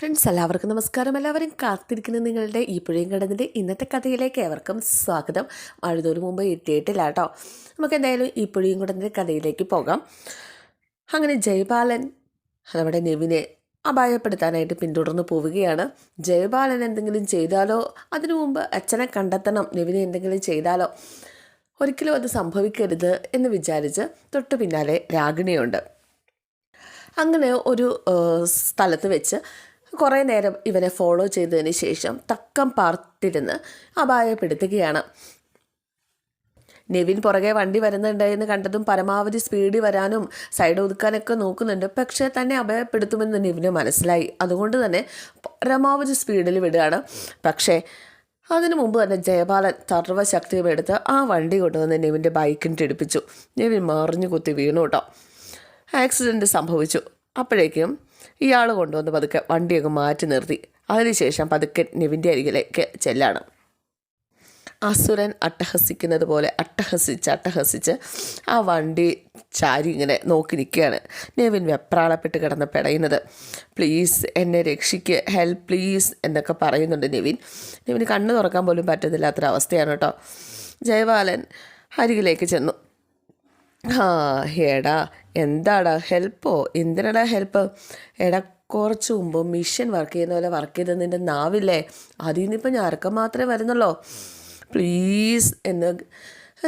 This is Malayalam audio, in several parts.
ഫ്രണ്ട്സ് എല്ലാവർക്കും നമസ്കാരം. എല്ലാവരും കാത്തിരിക്കുന്ന നിങ്ങളുടെ ഈ പുഴയും കടന്നിൻ്റെ ഇന്നത്തെ കഥയിലേക്ക് ഏവർക്കും സ്വാഗതം. മഴതോറ് മുമ്പ് എത്തിയിട്ടില്ല കേട്ടോ. നമുക്ക് എന്തായാലും ഈ പുഴയും കടന്നിൻ്റെ കഥയിലേക്ക് പോകാം. അങ്ങനെ ജയപാലൻ നമ്മുടെ നെവിനെ അപായപ്പെടുത്താനായിട്ട് പിന്തുടർന്ന് പോവുകയാണ്. ജയപാലൻ എന്തെങ്കിലും ചെയ്താലോ, അതിനു മുമ്പ് അച്ഛനെ കണ്ടെത്തണം, നെവിനെ എന്തെങ്കിലും ചെയ്താലോ, ഒരിക്കലും അത് സംഭവിക്കരുത് എന്ന് വിചാരിച്ച് തൊട്ടു പിന്നാലെ രാഗിണിയുണ്ട്. അങ്ങനെ ഒരു സ്ഥലത്ത് വെച്ച് കുറേ നേരം ഇവനെ ഫോളോ ചെയ്തതിന് ശേഷം തക്കം പാർത്തിരുന്ന് അപായപ്പെടുത്തുകയാണ്. നെവിൻ പുറകെ വണ്ടി വരുന്നുണ്ടെന്ന് കണ്ടതും പരമാവധി സ്പീഡിൽ വരാനും സൈഡ് ഒതുക്കാനൊക്കെ നോക്കുന്നുണ്ട്. പക്ഷേ തന്നെ അപായപ്പെടുത്തുമെന്ന് നെവിന് മനസ്സിലായി. അതുകൊണ്ട് തന്നെ പരമാവധി സ്പീഡിൽ വിടുകയാണ്. പക്ഷേ അതിനു മുമ്പ് തന്നെ ജയപാലൻ സർവ്വശക്തിയും എടുത്ത് ആ വണ്ടി കൊണ്ടുവന്ന് നെവിൻ്റെ ബൈക്കിന് ഇടിപ്പിച്ചു. നെവിൻ മറിഞ്ഞു കുത്തി വീണു കേട്ടോ. ആക്സിഡൻറ്റ് സംഭവിച്ചു. അപ്പോഴേക്കും ഇയാൾ കൊണ്ടുവന്ന് പതുക്കെ വണ്ടിയൊക്കെ മാറ്റി നിർത്തി. അതിനുശേഷം പതുക്കെ നെവിൻ്റെ അരികിലേക്ക് ചെല്ലാണ്. അസുരൻ അട്ടഹസിക്കുന്നത് പോലെ അട്ടഹസിച്ച് ആ വണ്ടി ചാരി ഇങ്ങനെ നോക്കി നിൽക്കുകയാണ്. നെവിൻ വെപ്രാളപ്പെട്ട് കിടന്ന് പിടയുന്നത്. പ്ലീസ് എന്നെ രക്ഷിക്ക്, ഹെൽപ്പ് പ്ലീസ് എന്നൊക്കെ പറയുന്നുണ്ട് നെവിന് കണ്ണ് തുറക്കാൻ പോലും പറ്റുന്നില്ലാത്തൊരവസ്ഥയാണ് കേട്ടോ. ജയപാലൻ അരികിലേക്ക് ചെന്നു. എടാ എന്താടാ ഹെൽപ്പോ, എന്തിനടാ ഹെൽപ്പ്? എടാ കുറച്ച് മുമ്പ് മിഷൻ വർക്ക് ചെയ്യുന്ന പോലെ വർക്ക് ചെയ്ത് നിൻ്റെ നാവില്ലേ, അതിൽ നിന്നിപ്പോൾ ഞരക്കം മാത്രമേ വരുന്നുള്ളൂ, പ്ലീസ് എന്ന്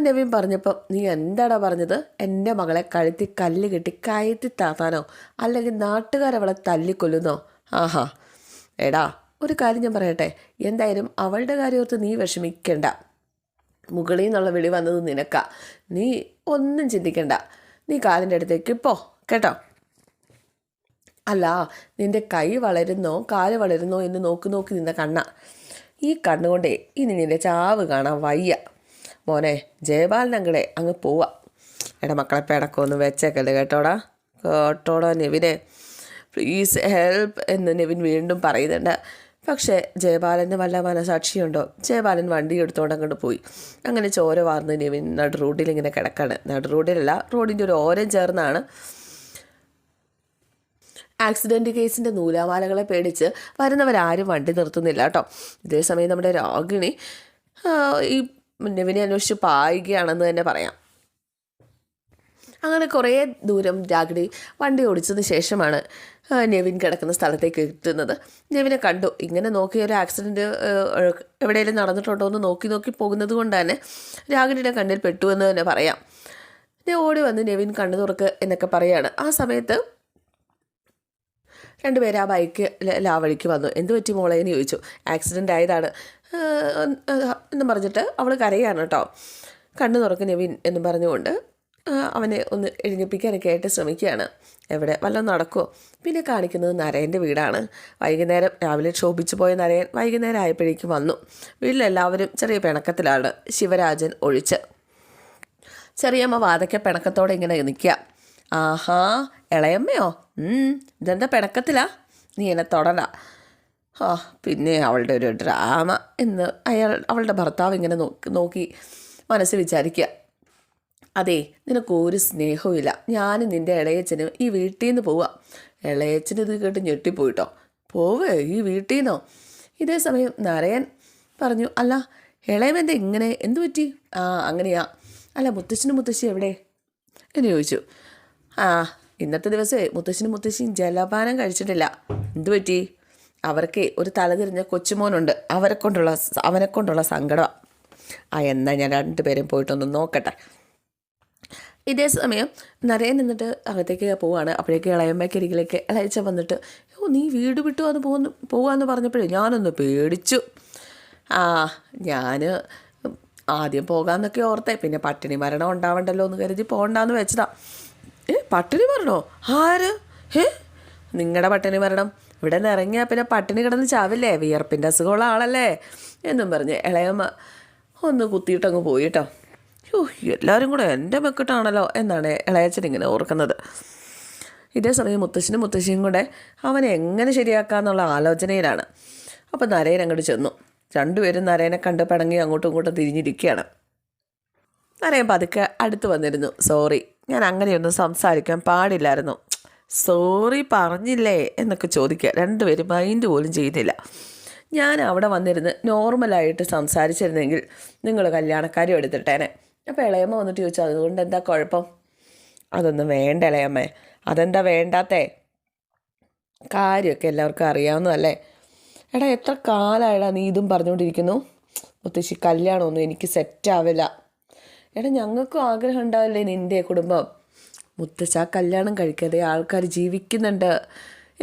നെവിൻ പറഞ്ഞപ്പോൾ നീ എന്താടാ പറഞ്ഞത്? എൻ്റെ മകളെ കഴുത്തി കല്ല് കെട്ടി കയറ്റി താത്താനോ, അല്ലെങ്കിൽ നാട്ടുകാരവളെ തല്ലിക്കൊല്ലുന്നോ? ആഹാ എടാ ഒരു കാര്യം ഞാൻ പറയട്ടെ, എന്തായാലും അവളുടെ കാര്യമോർത്ത് നീ വിഷമിക്കണ്ട. മുകളിൽ നിന്നുള്ള വിളി വന്നത് നിനക്കാ, നീ ഒന്നും ചിന്തിക്കണ്ട, നീ കാലിൻ്റെ അടുത്തേക്ക് പോ കേട്ടോ. അല്ല നിൻ്റെ കൈ വളരുന്നോ കാല് വളരുന്നോ എന്ന് നോക്കി നിന്ന കണ്ണ, ഈ കണ്ണുകൊണ്ടേ ഇനി നിൻ്റെ ചാവ് കാണാൻ വയ്യ മോനെ. ജയപാലനങ്ങളെ അങ്ങ് പോവാ. എടാ മക്കളെ പിണക്കമൊന്നും വെച്ചേക്കല്ലേ കേട്ടോടാ നെവിനെ, പ്ലീസ് ഹെൽപ്പ് എന്ന് നെവിൻ വീണ്ടും പറയുന്നുണ്ട്. പക്ഷേ ജയപാലന് വല്ല മനസാക്ഷിയുണ്ടോ? ജയപാലൻ വണ്ടി എടുത്തുകൊണ്ട് അങ്ങോട്ട് പോയി. അങ്ങനെ ചോര വാർന്ന് നെവിൻ നടു റോഡിൽ ഇങ്ങനെ കിടക്കാണ്. നടു റോഡിലല്ല, റോഡിൻ്റെ ഒരു ഓരം ചേർന്നാണ്. ആക്സിഡൻറ്റ് കേസിൻ്റെ നൂലാമാലകളെ പേടിച്ച് വരുന്നവരാരും വണ്ടി നിർത്തുന്നില്ല കേട്ടോ. ഇതേസമയം നമ്മുടെ രാഗിണി ഈ നെവിനെ അന്വേഷിച്ച് പായുകയാണെന്ന് തന്നെ പറയാം. അങ്ങനെ കുറേ ദൂരം രാഗിണി വണ്ടി ഓടിച്ചതിന് ശേഷമാണ് നെവിൻ കിടക്കുന്ന സ്ഥലത്തേക്ക് എത്തുന്നത്. നെവിനെ കണ്ടു. ഇങ്ങനെ നോക്കി ഒരു ആക്സിഡൻറ്റ് എവിടെയെങ്കിലും നടന്നിട്ടുണ്ടോ എന്ന് നോക്കി പോകുന്നത് കൊണ്ട് തന്നെ രാഗിണിയുടെ കണ്ണിൽ പെട്ടു എന്ന് തന്നെ പറയാം. ഞാൻ ഓടി വന്ന് നെവിൻ കണ്ണു തുറക്ക് എന്നൊക്കെ പറയാണ്. ആ സമയത്ത് രണ്ടുപേരും ആ ബൈക്ക് ലാവഴിക്ക് വന്നു. എന്ത് പറ്റി മോളെ എന്ന് ചോദിച്ചു. ആക്സിഡൻ്റ് ആയതാണ് എന്ന് പറഞ്ഞിട്ട് അവൾ കരയാണ് കേട്ടോ. കണ്ണു തുറക്ക് നെവിൻ എന്ന് പറഞ്ഞുകൊണ്ട് അവനെ ഒന്ന് എഴുന്നേൽപ്പിക്കാനൊക്കെ ആയിട്ട് ശ്രമിക്കുകയാണ്. എവിടെ വല്ലതും നടക്കുമോ? പിന്നെ കാണിക്കുന്നത് നരേൻ്റെ വീടാണ്. വൈകുന്നേരം രാവിലെ ക്ഷോഭിച്ചു പോയ നരയൻ വൈകുന്നേരം ആയപ്പോഴേക്കും വന്നു. വീട്ടിലെല്ലാവരും ചെറിയ പിണക്കത്തിലാണ്, ശിവരാജൻ ഒഴിച്ച്. ചെറിയമ്മ വാതയ്ക്ക പിണക്കത്തോടെ ഇങ്ങനെ നിൽക്കുക. ആഹാ ഇളയമ്മയോ, ഇതെന്താ പിണക്കത്തിലാ? നീ എന്നെ തൊടല. പിന്നെ അവളുടെ ഒരു ഡ്രാമ എന്ന് അവളുടെ ഭർത്താവ് ഇങ്ങനെ നോക്കി മനസ്സ് വിചാരിക്കുക. അതെ നിനക്കൊരു സ്നേഹവും. ഞാനും നിൻ്റെ ഇളയച്ചനും ഈ വീട്ടിൽ നിന്ന് പോവുക. ഇളയച്ചന് ഇത് കേട്ട് ഞെട്ടിപ്പോയിട്ടോ. പോവേ ഈ വീട്ടിൽ നിന്നോ? ഇതേ സമയം നരയൻ പറഞ്ഞു, അല്ല ഇളയമെന്താ ഇങ്ങനെ, എന്തു പറ്റി? അങ്ങനെയാ. അല്ല മുത്തശ്ശി എവിടെ എന്ന് ചോദിച്ചു. ഇന്നത്തെ ദിവസമേ മുത്തശ്ശിയും ജലപാനം കഴിച്ചിട്ടില്ല. എന്തു പറ്റി? അവർക്ക് ഒരു തലതിരിഞ്ഞ കൊച്ചുമോനുണ്ട്, അവനെ കൊണ്ടുള്ള സങ്കടമാണ്. എന്നാൽ ഞാൻ രണ്ടുപേരും പോയിട്ടൊന്ന് നോക്കട്ടെ. ഇതേ സമയം നരയൻ നിന്നിട്ട് അകത്തേക്ക് പോവാണ്. അപ്പോഴേക്ക് ഇളയമ്മയ്ക്കരികിലേക്ക് ഇളയച്ച വന്നിട്ട് നീ വീട് വിട്ടു വന്ന് പോവാന്ന് പറഞ്ഞപ്പോഴേ ഞാനൊന്ന് പേടിച്ചു. ഞാൻ ആദ്യം പോകാമെന്നൊക്കെ ഓർത്തേ, പിന്നെ പട്ടിണി മരണം ഉണ്ടാവണ്ടല്ലോ എന്ന് കരുതി പോകണ്ടെന്ന് വെച്ചതാ. പട്ടിണി മരണോ? ആര്? നിങ്ങളുടെ പട്ടിണി മരണം. ഇവിടെ നിന്ന് ഇറങ്ങിയാൽ പിന്നെ പട്ടിണി കിടന്ന് ചാവില്ലേ, വിയർപ്പിൻ്റെ അസുഖമുള്ള ആളല്ലേ എന്നും പറഞ്ഞ് ഇളയമ്മ ഒന്ന് കുത്തിയിട്ടങ്ങ് പോയി കേട്ടോ. എല്ലാവരും കൂടെ എൻ്റെ മെക്കിട്ടാണല്ലോ എന്നാണ് ഇളയച്ചൻ ഇങ്ങനെ ഓർക്കുന്നത്. ഇതേ സമയം മുത്തശ്ശിയും കൂടെ അവനെ എങ്ങനെ ശരിയാക്കാമെന്നുള്ള ആലോചനയിലാണ്. അപ്പോൾ നരയൻ അങ്ങോട്ട് ചെന്നു. രണ്ടുപേരും നരയനെ കണ്ട് പിണങ്ങി അങ്ങോട്ടും ഇങ്ങോട്ടും തിരിഞ്ഞിരിക്കുകയാണ്. നരയൻ പതുക്കെ അടുത്ത് വന്നിരുന്നു. സോറി, ഞാൻ അങ്ങനെയൊന്നും സംസാരിക്കാൻ പാടില്ലായിരുന്നു. സോറി പറഞ്ഞില്ലേ എന്നൊക്കെ ചോദിക്കുക. രണ്ടുപേരും മൈൻഡ് പോലും ചെയ്യുന്നില്ല. ഞാൻ അവിടെ വന്നിരുന്ന് നോർമലായിട്ട് സംസാരിച്ചിരുന്നെങ്കിൽ നിങ്ങൾ കല്യാണക്കാരും എടുത്തിട്ടേനെ. അപ്പോൾ ഇളയമ്മ വന്നിട്ട് ചോദിച്ചു, അതുകൊണ്ട് എന്താ കുഴപ്പം? അതൊന്നും വേണ്ട ഇളയമ്മേ. അതെന്താ വേണ്ടാത്തേ? കാര്യമൊക്കെ എല്ലാവർക്കും അറിയാവുന്നതല്ലേ. എടാ എത്ര കാലമായിടാ നീ ഇതും പറഞ്ഞുകൊണ്ടിരിക്കുന്നു? മുത്തശ്ശി, കല്യാണമൊന്നും എനിക്ക് സെറ്റാവില്ല. എടാ ഞങ്ങൾക്കും ആഗ്രഹം ഉണ്ടാവില്ലേ നിൻ്റെ കുടുംബം? മുത്തശ്ശ, കല്യാണം കഴിക്കാതെ ആൾക്കാർ ജീവിക്കുന്നുണ്ട്.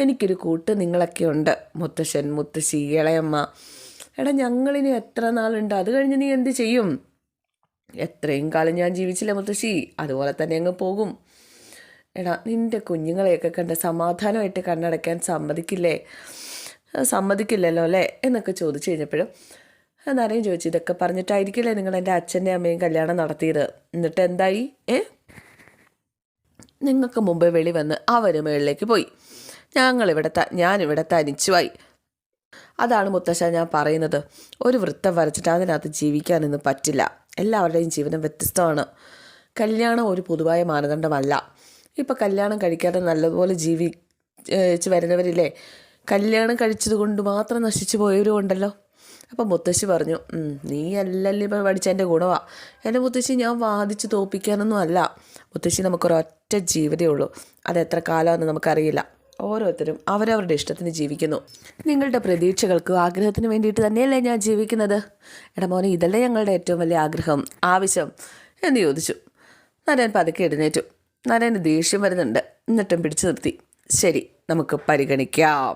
എനിക്കൊരു കൂട്ട് നിങ്ങളൊക്കെ ഉണ്ട്, മുത്തശ്ശൻ, മുത്തശ്ശി, ഇളയമ്മ. എടാ ഞങ്ങളിനി എത്ര നാളുണ്ട്? അത് കഴിഞ്ഞ് നീ എന്ത് ചെയ്യും? എത്രയും കാലം ഞാൻ ജീവിച്ചില്ല മുത്തശ്ശി, അതുപോലെ തന്നെ അങ്ങ് പോകും. എടാ നിൻ്റെ കുഞ്ഞുങ്ങളെയൊക്കെ കണ്ട് സമാധാനമായിട്ട് കണ്ണടയ്ക്കാൻ സമ്മതിക്കില്ലല്ലോ അല്ലേ എന്നൊക്കെ ചോദിച്ചു കഴിഞ്ഞപ്പോഴും നരേൻ ചോദിച്ചു, ഇതൊക്കെ പറഞ്ഞിട്ടായിരിക്കില്ലേ നിങ്ങൾ എൻ്റെ അച്ഛൻ്റെ അമ്മയും കല്യാണം നടത്തിയത്? എന്നിട്ട് എന്തായി? നിങ്ങൾക്ക് മുമ്പേ വെളി വന്ന് അവർ മുകളിലേക്ക് പോയി, ഞാനിവിടെ തനിച്ചുമായി. അതാണ് മുത്തശ്ശ ഞാൻ പറയുന്നത്. ഒരു വൃത്തം വരച്ചിട്ട് അതിനകത്ത് ജീവിക്കാനൊന്നും പറ്റില്ല. എല്ലാവരുടെയും ജീവിതം വ്യത്യസ്തമാണ്. കല്യാണം ഒരു പൊതുവായ മാനദണ്ഡമല്ല. ഇപ്പം കല്യാണം കഴിക്കാതെ നല്ലതുപോലെ ജീവിച്ച് വരുന്നവരില്ലേ, കല്യാണം കഴിച്ചത് കൊണ്ട് മാത്രം നശിച്ചു പോയവരും ഉണ്ടല്ലോ. അപ്പം മുത്തശ്ശി പറഞ്ഞു, നീ അല്ലല്ലോ ഇപ്പം പഠിച്ചതിൻ്റെ ഗുണമാണ്. എൻ്റെ മുത്തശ്ശി, ഞാൻ വാദിച്ച് തോൽപ്പിക്കാനൊന്നും അല്ല മുത്തശ്ശി. നമുക്കൊരൊറ്റ ജീവിതമേ ഉള്ളൂ. അത് എത്ര കാലമാണെന്ന് നമുക്കറിയില്ല. ഓരോരുത്തരും അവരവരുടെ ഇഷ്ടത്തിന് ജീവിക്കുന്നു. നിങ്ങളുടെ പ്രതീക്ഷകൾക്കും ആഗ്രഹത്തിന് വേണ്ടിയിട്ട് തന്നെയല്ലേ ഞാൻ ജീവിക്കുന്നത്? എടാ മോനെ, ഇതല്ലേ ഞങ്ങളുടെ ഏറ്റവും വലിയ ആഗ്രഹം, ആവശ്യം എന്ന് ചോദിച്ചു. നരേൻ പതുക്കെ എഴുന്നേറ്റു. നരേന് ദേഷ്യം വരുന്നുണ്ട്. എന്നിട്ടും പിടിച്ചു നിർത്തി. ശരി, നമുക്ക് പരിഗണിക്കാം.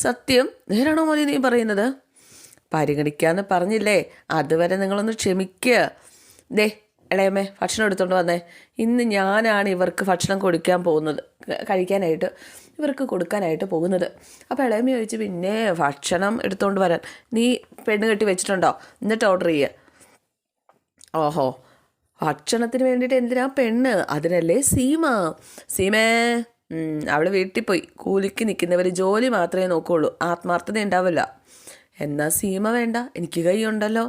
സത്യം? നേരാണോ മോനെ നീ പറയുന്നത്? പരിഗണിക്കാമെന്ന് പറഞ്ഞില്ലേ, അതുവരെ നിങ്ങളൊന്ന് ക്ഷമിക്കുക. ദേ ഇളയമ്മേ, ഭക്ഷണം എടുത്തുകൊണ്ട് വന്നേ. ഇന്ന് ഞാനാണ് ഇവർക്ക് ഭക്ഷണം ഇവർക്ക് കൊടുക്കാനായിട്ട് പോകുന്നത്. അപ്പോൾ ഇളയമ്മ ചോദിച്ചു, പിന്നെ ഭക്ഷണം എടുത്തുകൊണ്ട് വരാൻ നീ പെണ്ണ് കെട്ടി വെച്ചിട്ടുണ്ടോ? എന്നിട്ട് ഓർഡർ ചെയ്യുക. ഓഹോ, ഭക്ഷണത്തിന് വേണ്ടിയിട്ട് എന്തിനാ പെണ്ണ്? അതിനല്ലേ സീമേ അവൾ വീട്ടിൽ പോയി. കൂലിക്ക് നിൽക്കുന്നവർ ജോലി മാത്രമേ നോക്കുകയുള്ളൂ, ആത്മാർത്ഥത ഉണ്ടാവില്ല. എന്നാൽ സീമ വേണ്ട, എനിക്ക് കൈയുണ്ടല്ലോ,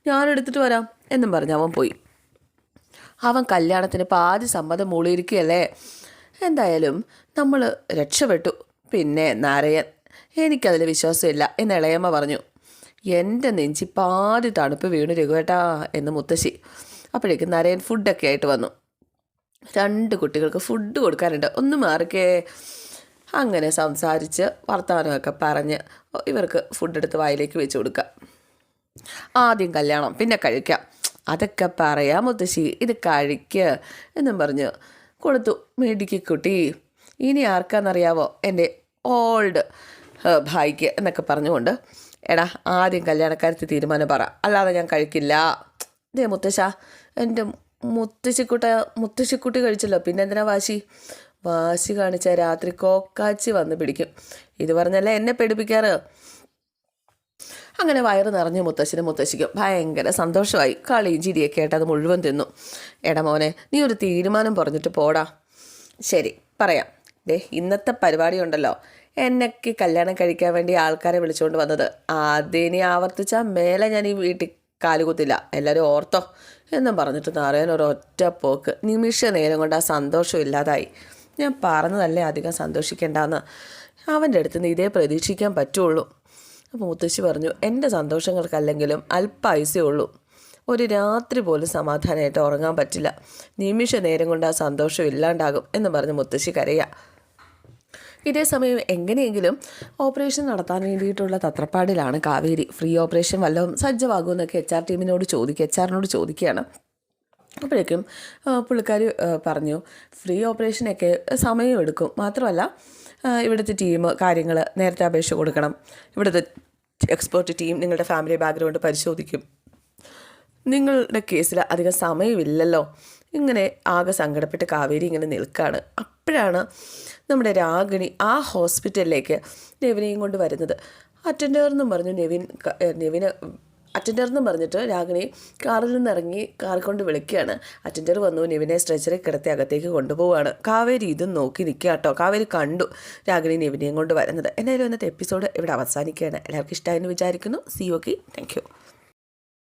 ഞാനെടുത്തിട്ട് വരാം എന്നും പറഞ്ഞ് അവൻ പോയി. അവൻ കല്യാണത്തിന് പാതി സമ്മതം മൂളിയിരിക്കുകയല്ലേ. എന്തായാലും നമ്മൾ രക്ഷപ്പെട്ടു. പിന്നെ നാരയൻ, എനിക്കതിൽ വിശ്വാസമില്ല എന്ന് ഇളയമ്മ പറഞ്ഞു. എൻ്റെ നെഞ്ചി പാതി തണുപ്പ് വീണു രഘുവേട്ടാ എന്ന് മുത്തശ്ശി. അപ്പോഴേക്കും നരയൻ ഫുഡൊക്കെ ആയിട്ട് വന്നു. 2 കുട്ടികൾക്ക് ഫുഡ് കൊടുക്കാനുണ്ട്, ഒന്ന് മാറിക്കേ. അങ്ങനെ സംസാരിച്ച് വർത്തമാനമൊക്കെ പറഞ്ഞ് ഇവർക്ക് ഫുഡ് എടുത്ത് വായിലേക്ക് വെച്ച് കൊടുക്കുക. ആദ്യം കല്യാണം, പിന്നെ കഴിക്കാം. അതൊക്കെ പറയാം മുത്തശ്ശി, ഇത് കഴിക്കുക എന്നും പറഞ്ഞ് കൊടുത്തു. മേടിക്കുട്ടി, ഇനി ആർക്കാണെന്നറിയാവോ? എൻ്റെ ഓൾഡ് ഭായിക്ക് എന്നൊക്കെ പറഞ്ഞുകൊണ്ട്, എടാ ആദ്യം കല്യാണക്കാരത്തി തീരുമാനം പറ, അല്ലാതെ ഞാൻ കഴിക്കില്ല. ഇതേ മുത്തശ്ശ, എൻ്റെ മുത്തശ്ശിക്കുട്ടി കഴിച്ചല്ലോ, പിന്നെ എന്തിനാ വാശി കാണിച്ചാൽ രാത്രി കോക്കാച്ചി വന്ന് പിടിക്കും. ഇത് പറഞ്ഞല്ലേ എന്നെ പേടിപ്പിക്കാറ്. അങ്ങനെ വയറ് നിറഞ്ഞ് മുത്തശ്ശിക്കും ഭയങ്കര സന്തോഷമായി. കളിയും ചിരിയൊക്കെ ആയിട്ട് അത് മുഴുവൻ തിന്നു. എടാ മോനെ, നീ ഒരു തീരുമാനം പറഞ്ഞിട്ട് പോടാ. ശരി, പറയാം. ഇന്നത്തെ പരിപാടി ഉണ്ടല്ലോ, എന്നൊക്കെ കല്യാണം കഴിക്കാൻ വേണ്ടി ആൾക്കാരെ വിളിച്ചുകൊണ്ട് വന്നത്, അതിനെ ആവർത്തിച്ചാൽ മേലെ ഞാൻ ഈ വീട്ടിൽ കാലുകുത്തില്ല, എല്ലാവരും ഓർത്തോ എന്നും പറഞ്ഞിട്ട് നാരായണൻ ഒരൊറ്റ പോക്ക്. നിമിഷ നേരം കൊണ്ട് ആ സന്തോഷം ഇല്ലാതായി. ഞാൻ പറഞ്ഞതല്ലേ അധികം സന്തോഷിക്കേണ്ടെന്ന്. അവൻ്റെ അടുത്ത് നിന്ന് ഇതേ പ്രതീക്ഷിക്കാൻ പറ്റുള്ളൂ. അപ്പോൾ മുത്തശ്ശി പറഞ്ഞു, എൻ്റെ സന്തോഷങ്ങൾക്കല്ലെങ്കിലും അല്പായുസേ ഉള്ളൂ. ഒരു രാത്രി പോലും സമാധാനമായിട്ട് ഉറങ്ങാൻ പറ്റില്ല. നിമിഷ നേരം കൊണ്ട് ആ സന്തോഷം ഇല്ലാണ്ടാകും എന്ന് പറഞ്ഞ് മുത്തശ്ശി കരയുക. ഇതേ സമയം എങ്ങനെയെങ്കിലും ഓപ്പറേഷൻ നടത്താൻ വേണ്ടിയിട്ടുള്ള തത്രപ്പാടിലാണ് കാവേരി. ഫ്രീ ഓപ്പറേഷൻ വല്ലതും സജ്ജമാകുമെന്നൊക്കെ HR ചോദിക്കുകയാണ്. അപ്പോഴേക്കും പുള്ളിക്കാർ പറഞ്ഞു, ഫ്രീ ഓപ്പറേഷനൊക്കെ സമയമെടുക്കും, മാത്രമല്ല ഇവിടുത്തെ ടീം കാര്യങ്ങൾ നേരത്തെ അപേക്ഷ കൊടുക്കണം. ഇവിടുത്തെ എക്സ്പേർട്ട് ടീം നിങ്ങളുടെ ഫാമിലി ബാക്ക്ഗ്രൗണ്ട് പരിശോധിക്കും. നിങ്ങളുടെ കേസിൽ അധികം സമയമില്ലല്ലോ. ഇങ്ങനെ ആകെ സങ്കടപ്പെട്ട് കാവേരി ഇങ്ങനെ നിൽക്കുകയാണ്. അപ്പോഴാണ് നമ്മുടെ രാഗിണി ആ ഹോസ്പിറ്റലിലേക്ക് നെവിനെയും കൊണ്ട് വരുന്നത്. അറ്റൻഡറെന്നും പറഞ്ഞു നെവിന് അറ്റൻഡറെന്നും പറഞ്ഞിട്ട് രാഗിണി കാറിൽ നിന്നിറങ്ങി കാർ കൊണ്ട് വിളിക്കുകയാണ്. അറ്റൻഡർ വന്നു, നെവിനെ സ്ട്രെച്ചറിൽ കിടത്തി അകത്തേക്ക് കൊണ്ടുപോവുകയാണ്. കാവേരി ഇതും നോക്കി നിൽക്കുക കേട്ടോ. കാവേരി കണ്ടു രാഗിണി നെവിനെയും കൊണ്ട് വരുന്നത്. എന്തായാലും ഇന്നത്തെ എപ്പിസോഡ് ഇവിടെ അവസാനിക്കുകയാണ്. എല്ലാവർക്കും ഇഷ്ടമായെന്ന് വിചാരിക്കുന്നു. C okay, thank you.